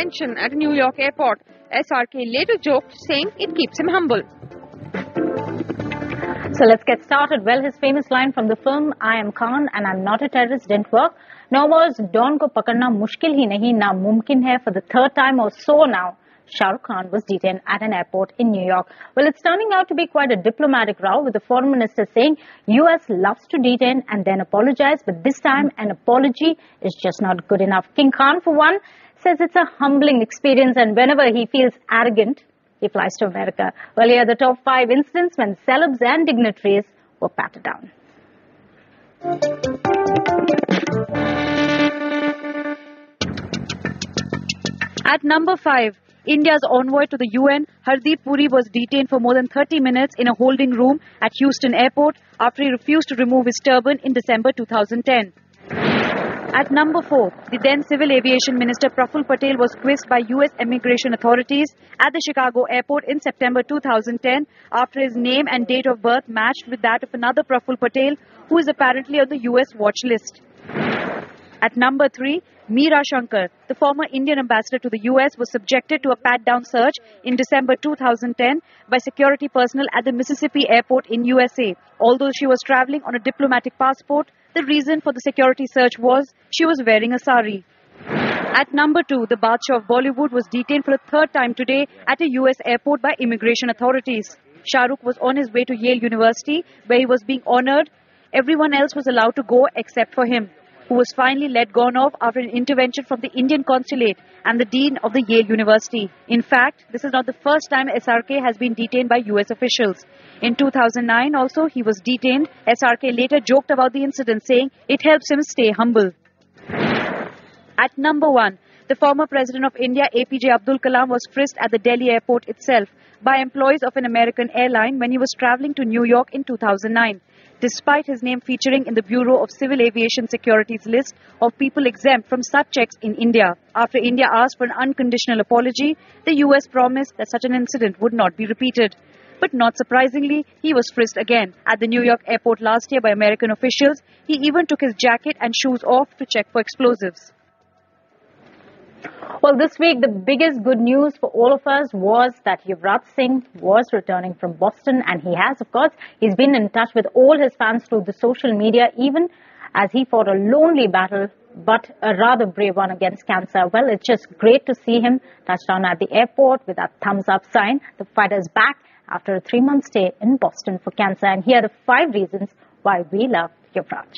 tension at a New York airport. SRK later joked, saying it keeps him humble. So let's get started. Well, his famous line from the film "I am Khan and I'm not a terrorist" didn't work. Nor was Don ko pakadna mushkil hi nahi na mumkin hai for the third time or so now. Shah Rukh Khan was detained at an airport in New York. Well, it's turning out to be quite a diplomatic row, with the foreign minister saying US loves to detain and then apologize, but this time an apology is just not good enough. King Khan, for one, says it's a humbling experience, and whenever he feels arrogant, he flies to America. Well, here are the top 5 incidents when celebs and dignitaries were patted down. At number 5, India's envoy to the UN, Hardeep Puri, was detained for more than 30 minutes in a holding room at Houston Airport after he refused to remove his turban in December 2010. At number 4, the then Civil Aviation Minister Praful Patel was quizzed by US immigration authorities at the Chicago airport in September 2010 after his name and date of birth matched with that of another Praful Patel who is apparently on the US watch list. At number 3, Meera Shankar, the former Indian ambassador to the US, was subjected to a pat-down search in December 2010 by security personnel at the Mississippi airport in USA. Although she was traveling on a diplomatic passport, the reason for the security search was she was wearing a sari. At number 2, the Badshah of Bollywood was detained for a third time today at a US airport by immigration authorities. Shah Rukh was on his way to Yale University, where he was being honored. Everyone else was allowed to go except for him, who was finally let go of after an intervention from the Indian consulate and the dean of the Yale University. In fact, this is not the first time SRK has been detained by US officials. In 2009 also, he was detained. SRK later joked about the incident, saying it helps him stay humble. At number 1, the former President of India, APJ Abdul Kalam, was frisked at the Delhi airport itself by employees of an American airline when he was traveling to New York in 2009. Despite his name featuring in the Bureau of Civil Aviation Security's list of people exempt from such checks in India. After India asked for an unconditional apology, the US promised that such an incident would not be repeated. But not surprisingly, he was frisked again at the New York airport last year by American officials. He even took his jacket and shoes off to check for explosives. Well, this week, the biggest good news for all of us was that Yuvraj Singh was returning from Boston, and he has, of course. He's been in touch with all his fans through the social media, even as he fought a lonely battle, but a rather brave one against cancer. Well, it's just great to see him touch down at the airport with that thumbs-up sign. The fighter's back after a 3-month stay in Boston for cancer. And here are the 5 reasons why we love Yuvraj.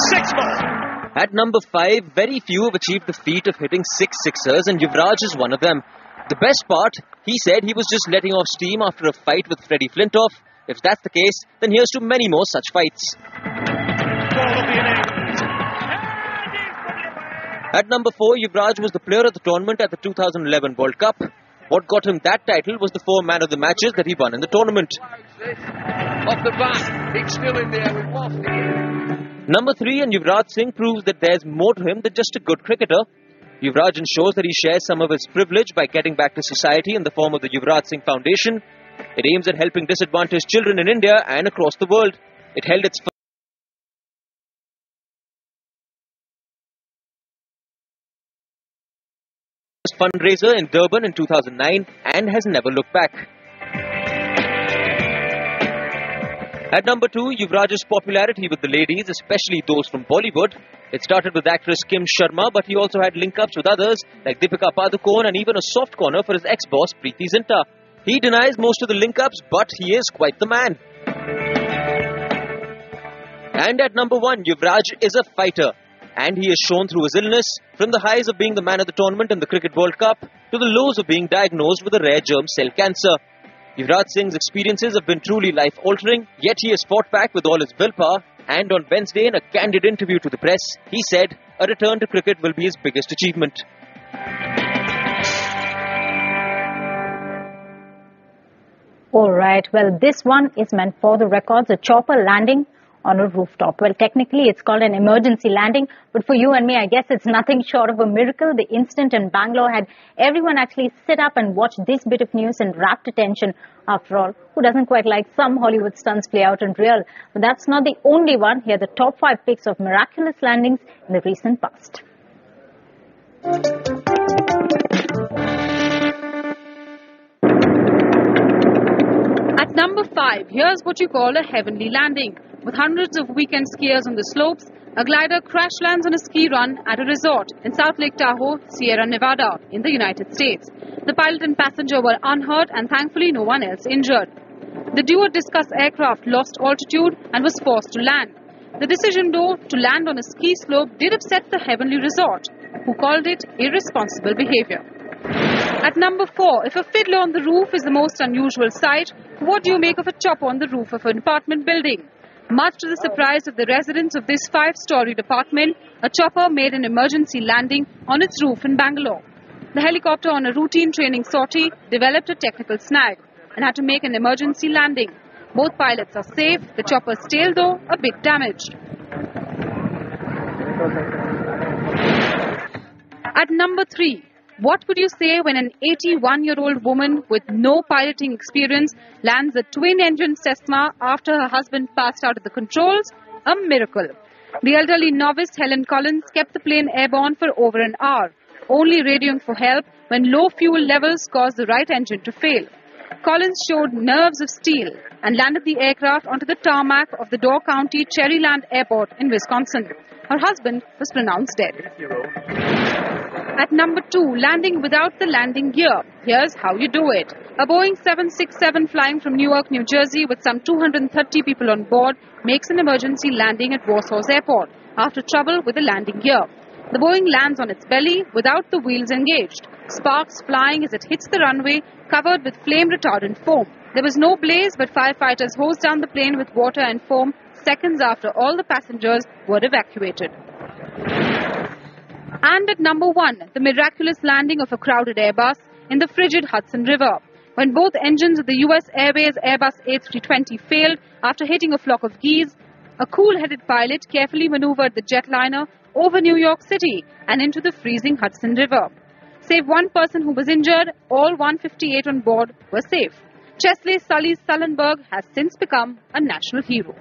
6 more. At number 5, very few have achieved the feat of hitting 6 sixers, and Yuvraj is one of them. The best part, he said he was just letting off steam after a fight with Freddie Flintoff. If that's the case, then here's to many more such fights. At number 4, Yuvraj was the player of the tournament at the 2011 World Cup. What got him that title was the 4 man of the matches that he won in the tournament. Off the bat, it's still in there, we've lost it. Number 3, and Yuvraj Singh proves that there's more to him than just a good cricketer. Yuvraj ensures that he shares some of his privilege by getting back to society in the form of the Yuvraj Singh Foundation. It aims at helping disadvantaged children in India and across the world. It held its fundraiser in Durban in 2009 and has never looked back. At number 2, Yuvraj's popularity with the ladies, especially those from Bollywood. It started with actress Kim Sharma, but he also had link-ups with others like Deepika Padukone and even a soft corner for his ex-boss Preeti Zinta. He denies most of the link-ups, but he is quite the man. And at number 1, Yuvraj is a fighter. And he is shown through his illness, from the highs of being the man of the tournament in the Cricket World Cup to the lows of being diagnosed with a rare germ cell cancer. Yuvraj Singh's experiences have been truly life-altering, yet he has fought back with all his willpower. And on Wednesday, in a candid interview to the press, he said a return to cricket will be his biggest achievement. All right, well, this one is meant for the records. A chopper landing on a rooftop. Well, technically it's called an emergency landing, but for you and me, I guess it's nothing short of a miracle. The incident in Bangalore had everyone actually sit up and watch this bit of news in rapt attention. After all, who doesn't quite like some Hollywood stunts play out in real? But that's not the only one. Here are the top 5 picks of miraculous landings in the recent past. At number 5, here's what you call a heavenly landing. With hundreds of weekend skiers on the slopes, a glider crash lands on a ski run at a resort in South Lake Tahoe, Sierra Nevada, in the United States. The pilot and passenger were unhurt and thankfully no one else injured. The duo discuss aircraft lost altitude and was forced to land. The decision, though, to land on a ski slope did upset the heavenly resort, who called it irresponsible behavior. At number 4, if a fiddler on the roof is the most unusual sight, what do you make of a chopper on the roof of an apartment building? Much to the surprise of the residents of this 5-storied apartment, a chopper made an emergency landing on its roof in Bangalore. The helicopter, on a routine training sortie, developed a technical snag and had to make an emergency landing. Both pilots are safe, the chopper's tail, though, a bit damaged. At number 3, what would you say when an 81-year-old woman with no piloting experience lands a twin-engine Cessna after her husband passed out at the controls? A miracle. The elderly novice Helen Collins kept the plane airborne for over an hour, only radioing for help when low fuel levels caused the right engine to fail. Collins showed nerves of steel and landed the aircraft onto the tarmac of the Door County Cherryland Airport in Wisconsin. Her husband was pronounced dead. At number 2, landing without the landing gear. Here's how you do it. A Boeing 767 flying from Newark, New Jersey with some 230 people on board makes an emergency landing at Warsaw's airport after trouble with the landing gear. The Boeing lands on its belly without the wheels engaged. Sparks flying as it hits the runway covered with flame-retardant foam. There was no blaze, but firefighters hosed down the plane with water and foam seconds after all the passengers were evacuated. And at number 1, the miraculous landing of a crowded Airbus in the frigid Hudson River. When both engines of the US Airways Airbus A320 failed after hitting a flock of geese, a cool-headed pilot carefully maneuvered the jetliner over New York City and into the freezing Hudson River. Save one person who was injured, all 158 on board were safe. Chesley Sully Sullenberg has since become a national hero.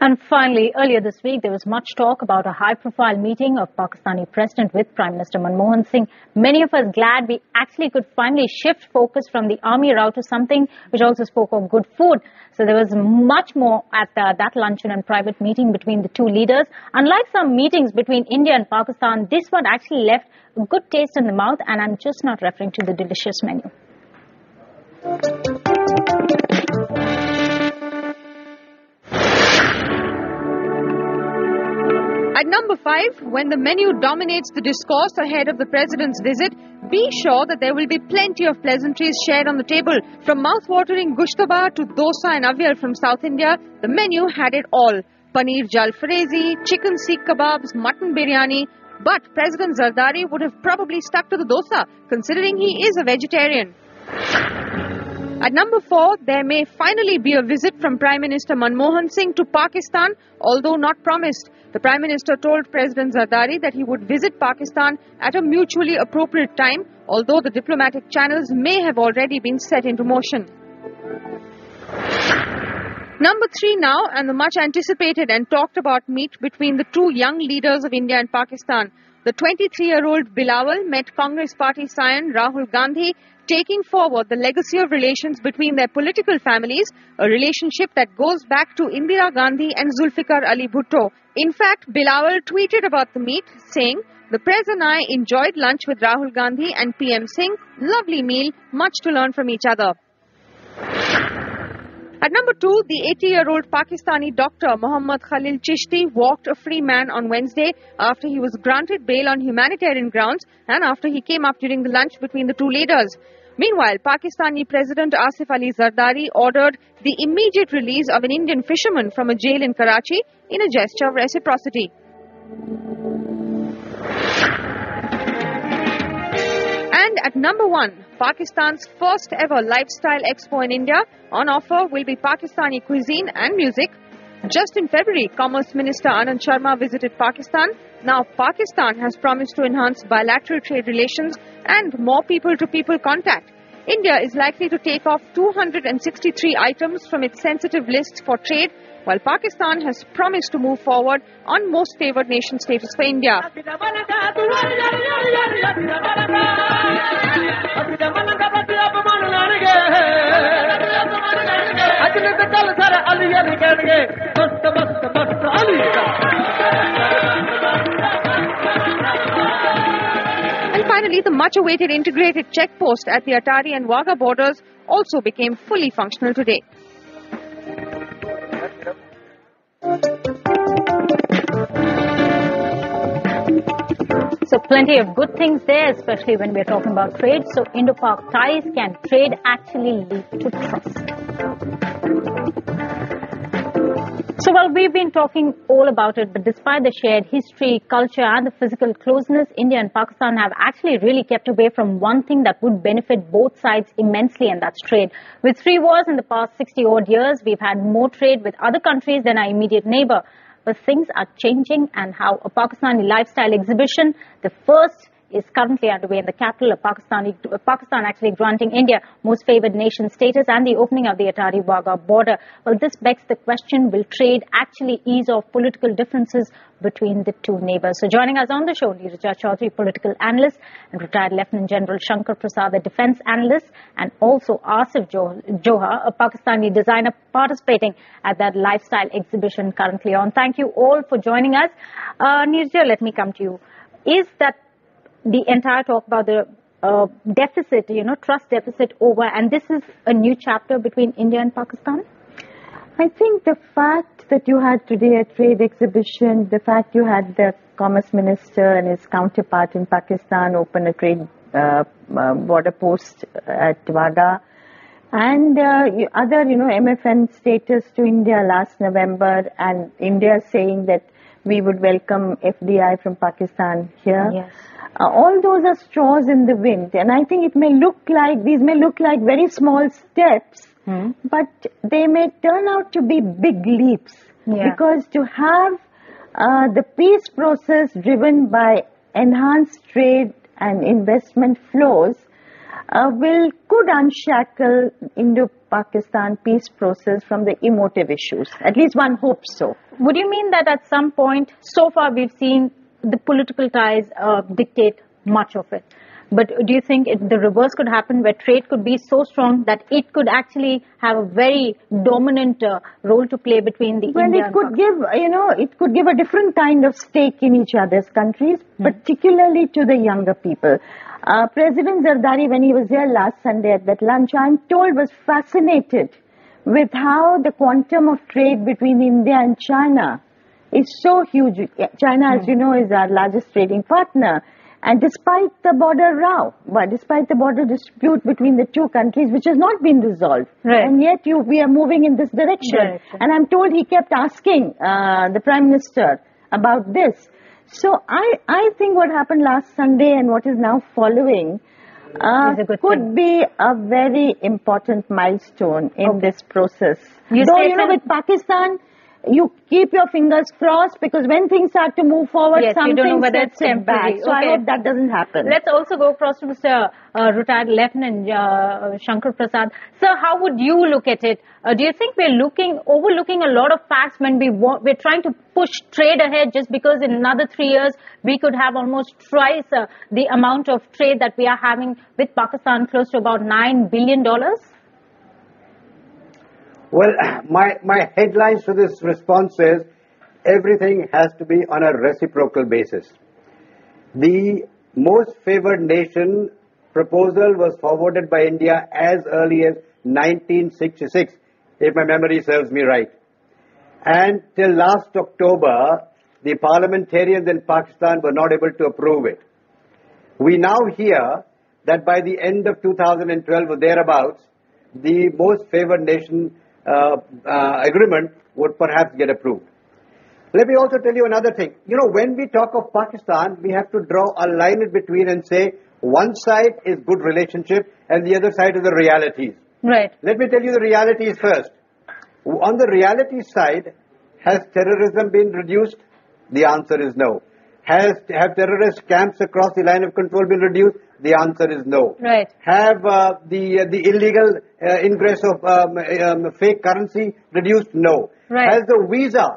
And finally, earlier this week, there was much talk about a high-profile meeting of Pakistani President with Prime Minister Manmohan Singh. Many of us glad we actually could finally shift focus from the army row to something which also spoke of good food. So there was much more at that luncheon and private meeting between the two leaders. Unlike some meetings between India and Pakistan, this one actually left a good taste in the mouth, and I'm just not referring to the delicious menu. At number 5, when the menu dominates the discourse ahead of the president's visit, be sure that there will be plenty of pleasantries shared on the table. From mouth-watering gushtaba to dosa and avyal from South India, the menu had it all. Paneer jalfrezi, chicken seekh kebabs, mutton biryani. But President Zardari would have probably stuck to the dosa, considering he is a vegetarian. At number 4, there may finally be a visit from Prime Minister Manmohan Singh to Pakistan, although not promised. The Prime Minister told President Zardari that he would visit Pakistan at a mutually appropriate time, although the diplomatic channels may have already been set into motion. Number 3 now, and the much anticipated and talked about meet between the two young leaders of India and Pakistan. The 23-year-old Bilawal met Congress party scion Rahul Gandhi, taking forward the legacy of relations between their political families, a relationship that goes back to Indira Gandhi and Zulfikar Ali Bhutto. In fact, Bilawal tweeted about the meet, saying, "The Prez and I enjoyed lunch with Rahul Gandhi and PM Singh. Lovely meal, much to learn from each other." At number 2, the 80-year-old Pakistani doctor Mohammad Khalil Chishti walked a free man on Wednesday after he was granted bail on humanitarian grounds and after he came up during the lunch between the two leaders. Meanwhile, Pakistani President Asif Ali Zardari ordered the immediate release of an Indian fisherman from a jail in Karachi in a gesture of reciprocity. And And at number 1, Pakistan's first ever lifestyle expo in India. On offer will be Pakistani cuisine and music. Just in February, Commerce Minister Anand Sharma visited Pakistan. Now Pakistan has promised to enhance bilateral trade relations and more people-to-people contact. India is likely to take off 263 items from its sensitive list for trade, while Pakistan has promised to move forward on most favoured nation status for India. And finally, the much-awaited integrated checkpost at the Atari and Wagah borders also became fully functional today. So plenty of good things there, especially when we're talking about trade. So Indo-Pak ties, can trade actually lead to trust? So, well, we've been talking all about it, but despite the shared history, culture and the physical closeness, India and Pakistan have actually really kept away from one thing that would benefit both sides immensely, and that's trade. With 3 wars in the past 60-odd years, we've had more trade with other countries than our immediate neighbor. But things are changing, and how a Pakistani lifestyle exhibition, the first, is currently underway in the capital of Pakistan actually granting India most favoured nation status and the opening of the Atari-Wagah border. Well, this begs the question, will trade actually ease off political differences between the two neighbours? So joining us on the show, Neeraj Chaudhary, political analyst, and retired Lieutenant General Shankar Prasad, a defence analyst, and also Asif Johar, a Pakistani designer participating at that lifestyle exhibition currently on. Thank you all for joining us. Neeraj, let me come to you. Is that the entire talk about the deficit, trust deficit over, and this is a new chapter between India and Pakistan? I think the fact that you had today a trade exhibition, the fact you had the Commerce Minister and his counterpart in Pakistan open a trade border post at Wagah, and other, MFN status to India last November, and India saying that we would welcome FDI from Pakistan here. Yes. All those are straws in the wind, and I think these may look like very small steps, but they may turn out to be big leaps. Yeah. Because to have the peace process driven by enhanced trade and investment flows could unshackle Indo-Pakistan peace process from the emotive issues. At least one hopes so. Would you mean that at some point, so far we've seen the political ties dictate much of it, but do you think the reverse could happen, where trade could be so strong that it could actually have a very dominant role to play between the India and Pakistan? It could give a different kind of stake in each other's countries, particularly to the younger people. President Zardari, when he was here last Sunday at that lunch, I'm told was fascinated with how the quantum of trade between India and China is so huge. China, as you know, is our largest trading partner. And despite the border row, despite the border dispute between the two countries, which has not been resolved, right, and yet we are moving in this direction. And I'm told he kept asking the Prime Minister about this. So I think what happened last Sunday and what is now following could be a very important milestone in this process. With Pakistan, you keep your fingers crossed, because when things start to move forward, something sets it back. So I hope that doesn't happen. Let's also go across to Mr. Retired Lieutenant Shankar Prasad. Sir, how would you look at it? Do you think we're overlooking a lot of facts when we're trying to push trade ahead, just because in another 3 years we could have almost twice the amount of trade that we are having with Pakistan, close to about $9 billion? Well, my headlines to this response is, everything has to be on a reciprocal basis. The most favored nation proposal was forwarded by India as early as 1966, if my memory serves me right. And till last October, the parliamentarians in Pakistan were not able to approve it. We now hear that by the end of 2012 or thereabouts, the most favored nation agreement would perhaps get approved. Let me also tell you another thing. When we talk of Pakistan, we have to draw a line in between and say, One side is good relationship and the other side is the realities. Right. Let me tell you the realities first. On the reality side, has terrorism been reduced? The answer is no. Have terrorist camps across the line of control been reduced? The answer is no. Right. Have the illegal ingress of fake currency reduced? No. Right. Has the visa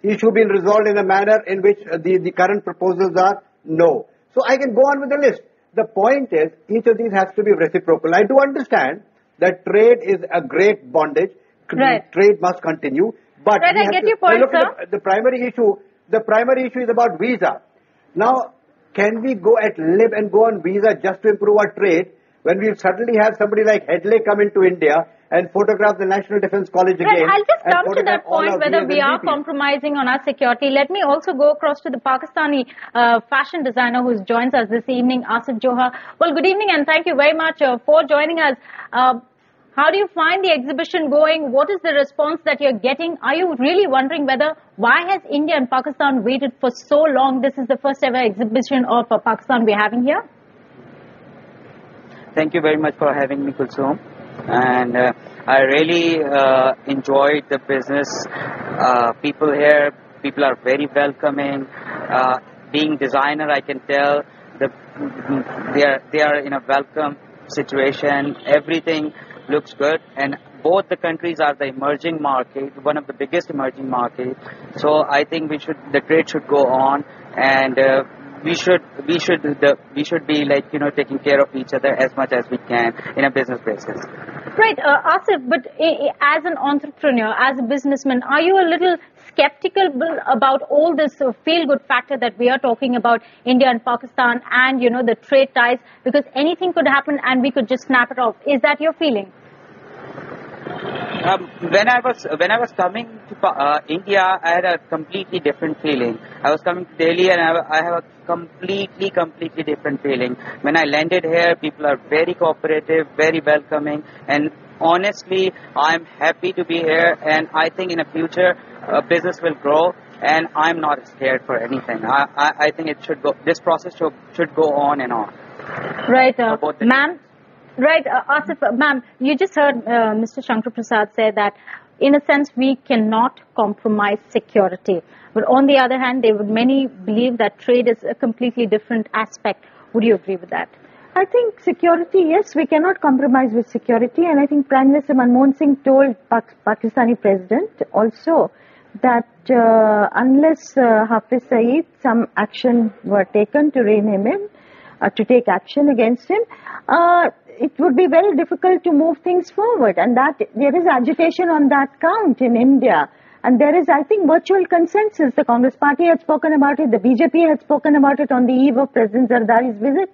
issue been resolved in a manner in which the current proposals are? No. So I can go on with the list. The point is, each of these has to be reciprocal. I do understand that trade is a great bondage. Right. Trade must continue. But right, I get your point, look, sir. the primary issue is about visa. Now, can we live and go on visa just to improve our trade when we suddenly have somebody like Headley come into India and photograph the National Defence College again? Right, I'll just come to photograph that all point our whether VAs we and are VPs. compromising on our security. Let me also go across to the Pakistani fashion designer who joins us this evening, Asif Johar. Well, good evening and thank you very much for joining us. How do you find the exhibition going? What is the response that you're getting? Are you really wondering why has India and Pakistan waited for so long? This is the first ever exhibition of Pakistan we're having here. Thank you very much for having me, Kulsoom. And I really enjoyed the business. People here, people are very welcoming. Being designer, I can tell they are in a welcome situation. Everything looks good, and both the countries are the emerging market, one of the biggest emerging markets. So I think the trade should go on, and we should be taking care of each other as much as we can in a business basis. Right, Asif, but as an entrepreneur, as a businessman, are you a little skeptical about all this feel-good factor that we are talking about, India and Pakistan, and the trade ties, because anything could happen and we could just snap it off? Is that your feeling? When I was coming to India, I had a completely different feeling. I was coming to Delhi and I have a completely different feeling. When I landed here, people are very cooperative, very welcoming, and honestly, I'm happy to be here, and I think in the future, business will grow, and I'm not scared for anything. I think this process should go on and on. Right, ma'am. Right, Asif, ma'am, you just heard Mr. Shankar Prasad say that, in a sense, we cannot compromise security. But on the other hand, many believe that trade is a completely different aspect. Would you agree with that? I think security, yes, we cannot compromise with security. And I think Prime Minister Manmohan Singh told Pakistani President also that unless Hafiz Saeed, some action were taken to rein him in, to take action against him, it would be very difficult to move things forward, and that there is agitation on that count in India, and there is, I think, virtual consensus. The Congress Party had spoken about it, the BJP had spoken about it on the eve of President Zardari's visit.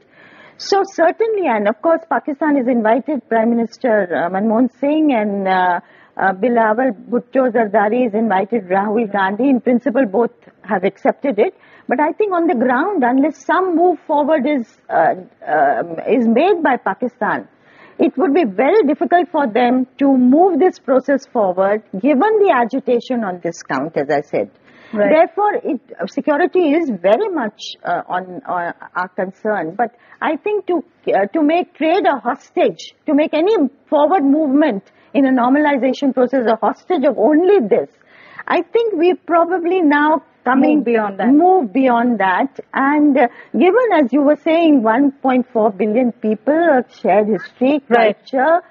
So certainly, and of course, Pakistan has invited Prime Minister Manmohan Singh, and Bilawal Bhutto Zardari has invited Rahul Gandhi. In principle, both have accepted it. But I think on the ground, unless some move forward is made by Pakistan, it would be very difficult for them to move this process forward, given the agitation on this count, as I said. Right. Therefore, security is very much on our concern. But I think to make trade a hostage, to make any forward movement in a normalization process a hostage of only this, I think we've probably now move beyond that. And given, as you were saying, 1.4 billion people, shared history, culture,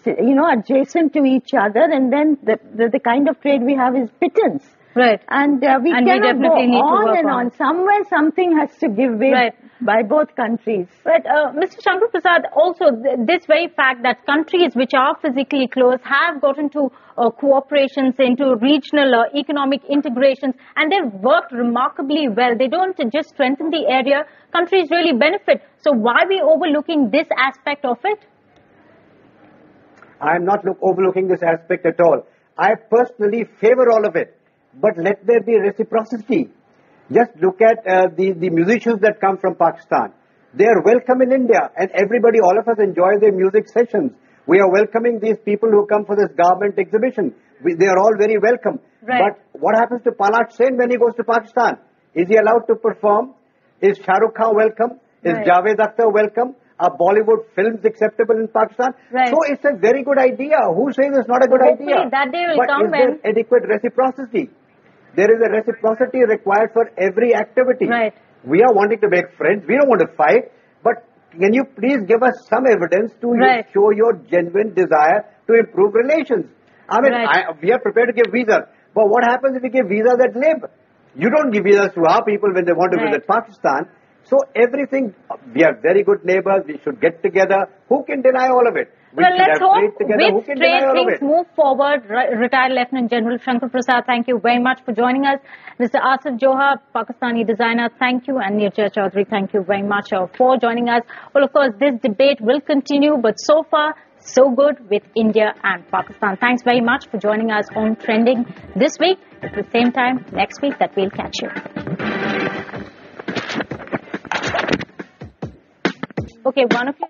adjacent to each other, and then the kind of trade we have is pittance. Right. And we cannot go on and on. Somewhere something has to give way by both countries. But Mr. Shankar Prasad, also this very fact that countries which are physically close have got into cooperations, into regional economic integrations, and they've worked remarkably well. They don't just strengthen the area, countries really benefit. So why are we overlooking this aspect of it? I'm not overlooking this aspect at all. I personally favor all of it. But let there be reciprocity. Just look at the musicians that come from Pakistan. They are welcome in India, and everybody, all of us enjoy their music sessions. We are welcoming these people who come for this garment exhibition. They are all very welcome. Right. But what happens to Palak Sen when he goes to Pakistan? Is he allowed to perform? Is Shah Rukh Khan welcome? Is Javed Akhtar welcome? Are Bollywood films acceptable in Pakistan? Right. So it's a very good idea. Who says it's not a good Hopefully idea? that day will but come is there adequate reciprocity? There is a reciprocity required for every activity. Right. We are wanting to make friends. We don't want to fight. But can you please give us some evidence to show your genuine desire to improve relations? I mean, we are prepared to give visas. But what happens if we give visas at lib? You don't give visas to our people when they want to visit Pakistan. So everything, we are very good neighbors. We should get together. Who can deny all of it? Well, let's hope with trade things move forward. Retired Lieutenant General Shankar Prasad, thank you very much for joining us. Mr. Asif Johar, Pakistani designer, thank you. And Nirja Chaudhary, thank you very much for joining us. Well, of course, this debate will continue, but so far, so good with India and Pakistan. Thanks very much for joining us on Trending this week. At the same time, next week, that we'll catch you. Okay, one of you.